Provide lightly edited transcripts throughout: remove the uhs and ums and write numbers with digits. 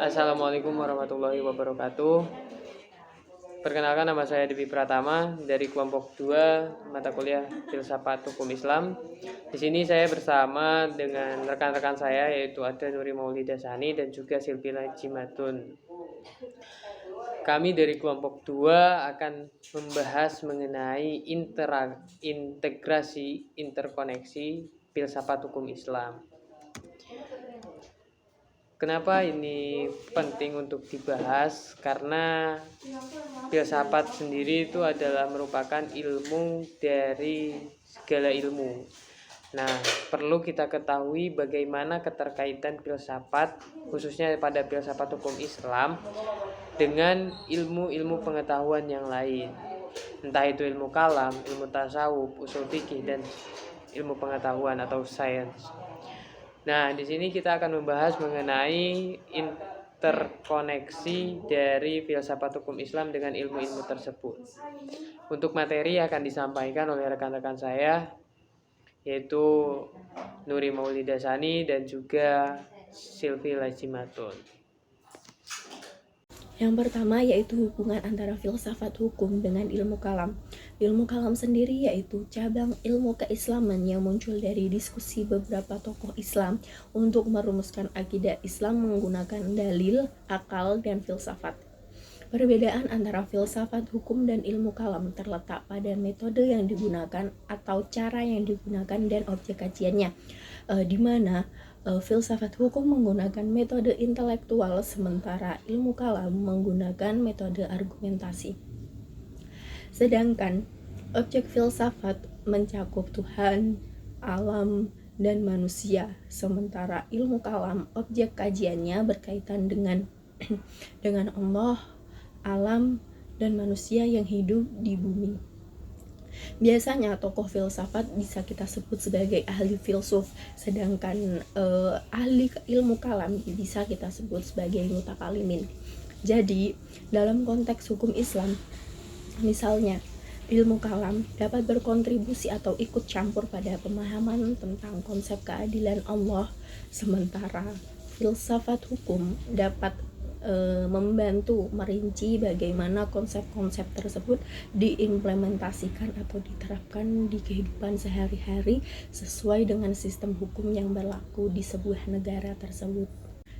Assalamualaikum warahmatullahi wabarakatuh. Perkenalkan, nama saya Devi Pratama dari kelompok 2 mata kuliah Filsafat Hukum Islam. Di sini saya bersama dengan rekan-rekan saya, yaitu ada Nuri Maulida Sani dan juga Silvina Jimatun. Kami dari kelompok 2 akan membahas mengenai integrasi interkoneksi filsafat hukum Islam. Kenapa ini penting untuk dibahas? Karena filsafat sendiri itu adalah merupakan ilmu dari segala ilmu. Nah, perlu kita ketahui bagaimana keterkaitan filsafat, khususnya pada filsafat hukum Islam, dengan ilmu-ilmu pengetahuan yang lain. Entah itu ilmu kalam, ilmu tasawuf, usul fikih, dan ilmu pengetahuan atau sains. Nah, di sini kita akan membahas mengenai interkoneksi dari filsafat hukum Islam dengan ilmu-ilmu tersebut. Untuk materi akan disampaikan oleh rekan-rekan saya, yaitu Nuri Maulida Sani dan juga Silvina Jimatun. Yang pertama yaitu hubungan antara filsafat hukum dengan ilmu kalam. Ilmu kalam sendiri yaitu cabang ilmu keislaman yang muncul dari diskusi beberapa tokoh Islam untuk merumuskan akidah Islam menggunakan dalil, akal, dan filsafat. Perbedaan antara filsafat hukum dan ilmu kalam terletak pada metode yang digunakan atau cara yang digunakan dan objek kajiannya, di mana filsafat hukum menggunakan metode intelektual sementara ilmu kalam menggunakan metode argumentasi. Sedangkan objek filsafat mencakup Tuhan, alam, dan manusia, sementara ilmu kalam objek kajiannya berkaitan dengan Allah, alam, dan manusia yang hidup di bumi. Biasanya tokoh filsafat bisa kita sebut sebagai ahli filsuf, sedangkan ahli ilmu kalam bisa kita sebut sebagai mutakalimin. Jadi dalam konteks hukum Islam, misalnya ilmu kalam dapat berkontribusi atau ikut campur pada pemahaman tentang konsep keadilan Allah, sementara filsafat hukum dapat membantu merinci bagaimana konsep-konsep tersebut diimplementasikan atau diterapkan di kehidupan sehari-hari sesuai dengan sistem hukum yang berlaku di sebuah negara tersebut.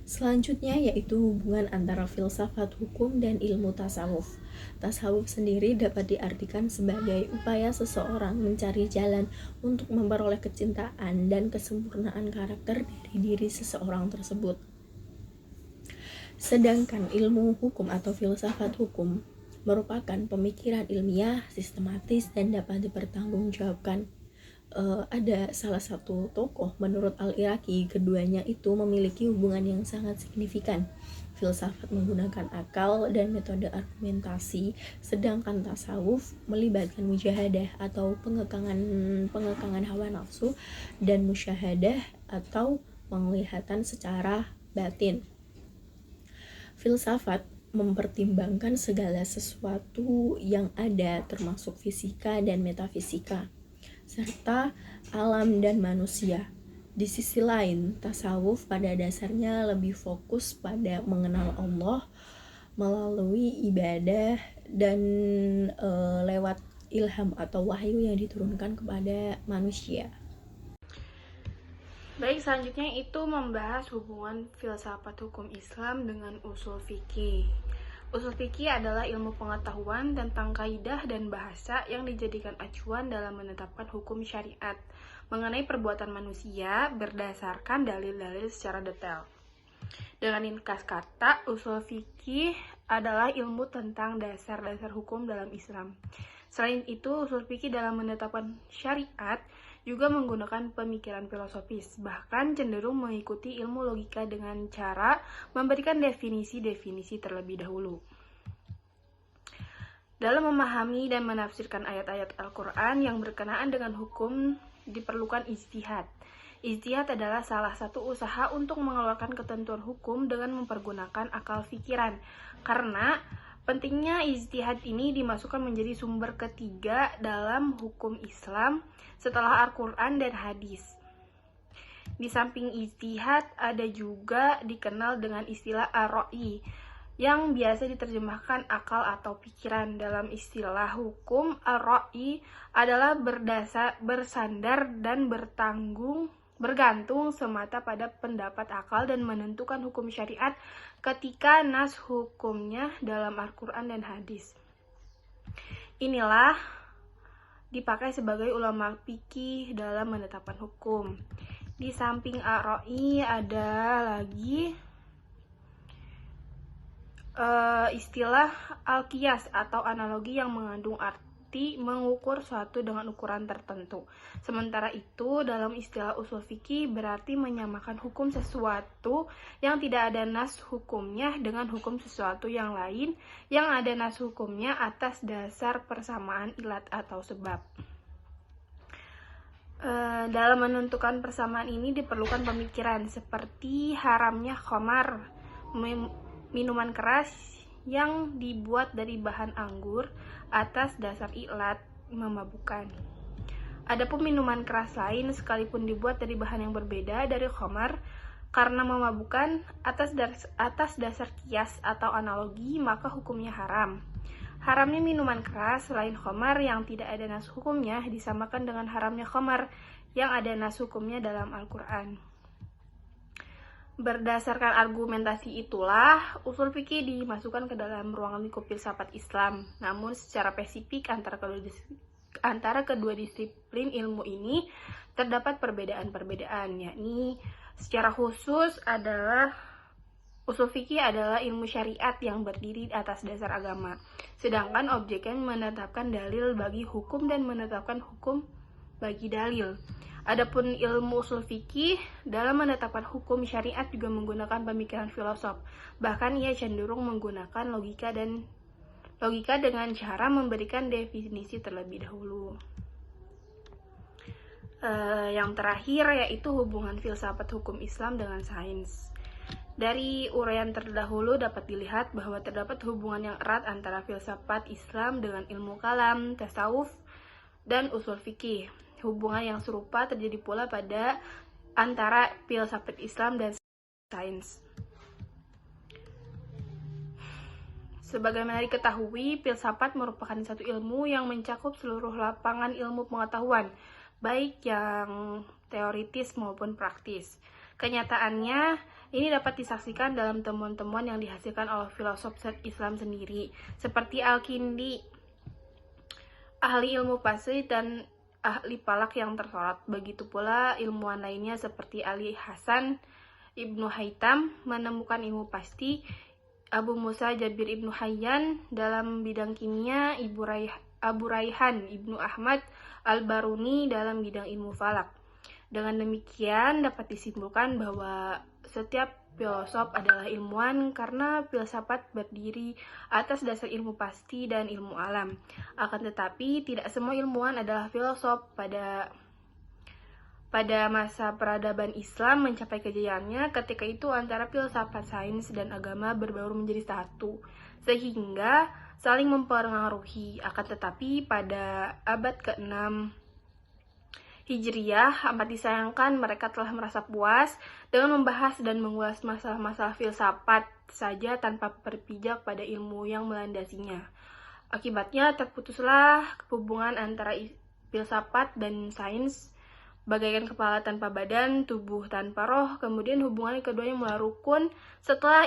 Selanjutnya yaitu hubungan antara filsafat hukum dan ilmu tasawuf. Tasawuf sendiri dapat diartikan sebagai upaya seseorang mencari jalan untuk memperoleh kecintaan dan kesempurnaan karakter dari diri seseorang tersebut. Sedangkan ilmu hukum atau filsafat hukum merupakan pemikiran ilmiah, sistematis, dan dapat dipertanggungjawabkan. Ada salah satu tokoh menurut Al-Iraqi, keduanya itu memiliki hubungan yang sangat signifikan. Filsafat menggunakan akal dan metode argumentasi, sedangkan tasawuf melibatkan mujahadah atau pengekangan hawa nafsu dan musyahadah atau penglihatan secara batin. Filsafat mempertimbangkan segala sesuatu yang ada, termasuk fisika dan metafisika, serta alam dan manusia. Di sisi lain, tasawuf pada dasarnya lebih fokus pada mengenal Allah melalui ibadah dan lewat ilham atau wahyu yang diturunkan kepada manusia. Baik, selanjutnya itu membahas hubungan filsafat hukum Islam dengan usul fikih. Usul fikih adalah ilmu pengetahuan tentang kaidah dan bahasa yang dijadikan acuan dalam menetapkan hukum syariat mengenai perbuatan manusia berdasarkan dalil-dalil secara detail. Dengan ringkas kata, usul fikih adalah ilmu tentang dasar-dasar hukum dalam Islam. Selain itu, usul fikih dalam menetapkan syariat juga menggunakan pemikiran filosofis, bahkan cenderung mengikuti ilmu logika dengan cara memberikan definisi-definisi terlebih dahulu. Dalam memahami dan menafsirkan ayat-ayat Al-Quran yang berkenaan dengan hukum diperlukan ijtihad. Ijtihad adalah salah satu usaha untuk mengeluarkan ketentuan hukum dengan mempergunakan akal pikiran, karena pentingnya ijtihad ini dimasukkan menjadi sumber ketiga dalam hukum Islam setelah Al-Quran dan hadis. Di samping ijtihad, ada juga dikenal dengan istilah ar-ra'yi, yang biasa diterjemahkan akal atau pikiran. Dalam istilah hukum, ar-ra'yi adalah bersandar dan bergantung semata pada pendapat akal dan menentukan hukum syariat ketika nas hukumnya dalam Al-Quran dan hadis. Inilah dipakai sebagai ulama fikih dalam menetapkan hukum. Di samping ar-ra'yi ada lagi istilah al-qiyas atau analogi yang mengandung arti mengukur suatu dengan ukuran tertentu. Sementara itu, dalam istilah usul fikih berarti menyamakan hukum sesuatu yang tidak ada nas hukumnya dengan hukum sesuatu yang lain yang ada nas hukumnya atas dasar persamaan ilat atau sebab. Dalam menentukan persamaan ini diperlukan pemikiran seperti haramnya khamar, minuman keras yang dibuat dari bahan anggur atas dasar ilat memabukkan. Adapun minuman keras lain sekalipun dibuat dari bahan yang berbeda dari khamar karena memabukkan atas dasar kias atau analogi, maka hukumnya haram. Haramnya minuman keras selain khamar yang tidak ada nas hukumnya disamakan dengan haramnya khamar yang ada nas hukumnya dalam Al-Quran. Berdasarkan argumentasi itulah, usul fikih dimasukkan ke dalam ruangan lingkup filsafat Islam. Namun secara spesifik antara kedua disiplin ilmu ini terdapat perbedaan-perbedaan, yakni secara khusus adalah usul fikih adalah ilmu syariat yang berdiri atas dasar agama, sedangkan objeknya menetapkan dalil bagi hukum dan menetapkan hukum bagi dalil. Adapun ilmu usul fikih dalam menetapkan hukum syariat juga menggunakan pemikiran filosof. Bahkan ia cenderung menggunakan logika dengan cara memberikan definisi terlebih dahulu. Yang terakhir yaitu hubungan filsafat hukum Islam dengan sains. Dari uraian terdahulu dapat dilihat bahwa terdapat hubungan yang erat antara filsafat Islam dengan ilmu kalam, tasawuf, dan usul fikih. Hubungan yang serupa terjadi pula pada antara filsafat Islam dan sains. Sebagaimana diketahui, filsafat merupakan satu ilmu yang mencakup seluruh lapangan ilmu pengetahuan, baik yang teoritis maupun praktis. Kenyataannya, ini dapat disaksikan dalam temuan-temuan yang dihasilkan oleh filosof Islam sendiri, seperti Al-Kindi, ahli ilmu pasir dan ahli falak yang tersorot. Begitu pula ilmuwan lainnya seperti Ali Hasan Ibnu Haytham menemukan ilmu pasti, Abu Musa Jabir Ibnu Hayyan dalam bidang kimia, Abu Raihan Ibnu Ahmad Al-Baruni dalam bidang ilmu falak. Dengan demikian dapat disimpulkan bahwa setiap filosof adalah ilmuwan karena filsafat berdiri atas dasar ilmu pasti dan ilmu alam. Akan tetapi tidak semua ilmuwan adalah filosof. Pada masa peradaban Islam mencapai kejayaannya, ketika itu antara filsafat, sains, dan agama berbaur menjadi satu, sehingga saling mempengaruhi. Akan tetapi pada abad ke-6 Hijriyah, amat disayangkan mereka telah merasa puas dengan membahas dan mengulas masalah-masalah filsafat saja tanpa berpijak pada ilmu yang melandasinya. Akibatnya terputuslah hubungan antara filsafat dan sains, bagaikan kepala tanpa badan, tubuh tanpa roh. Kemudian hubungan keduanya mulai rukun setelah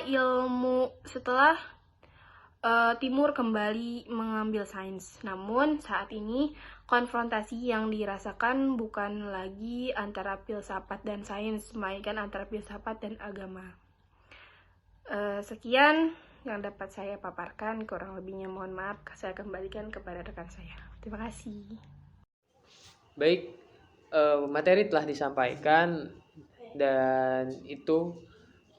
Timur kembali mengambil sains. Namun saat ini konfrontasi yang dirasakan bukan lagi antara filsafat dan sains, melainkan antara filsafat dan agama. Sekian yang dapat saya paparkan, kurang lebihnya mohon maaf. Saya kembalikan kepada rekan saya. Terima kasih. Baik, materi telah disampaikan dan itu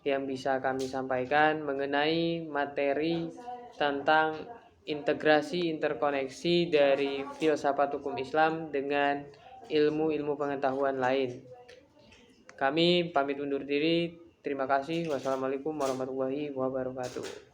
yang bisa kami sampaikan mengenai materi tentang integrasi interkoneksi dari filsafat hukum Islam dengan ilmu-ilmu pengetahuan lain. Kami pamit undur diri. Terima kasih. Wassalamualaikum warahmatullahi wabarakatuh.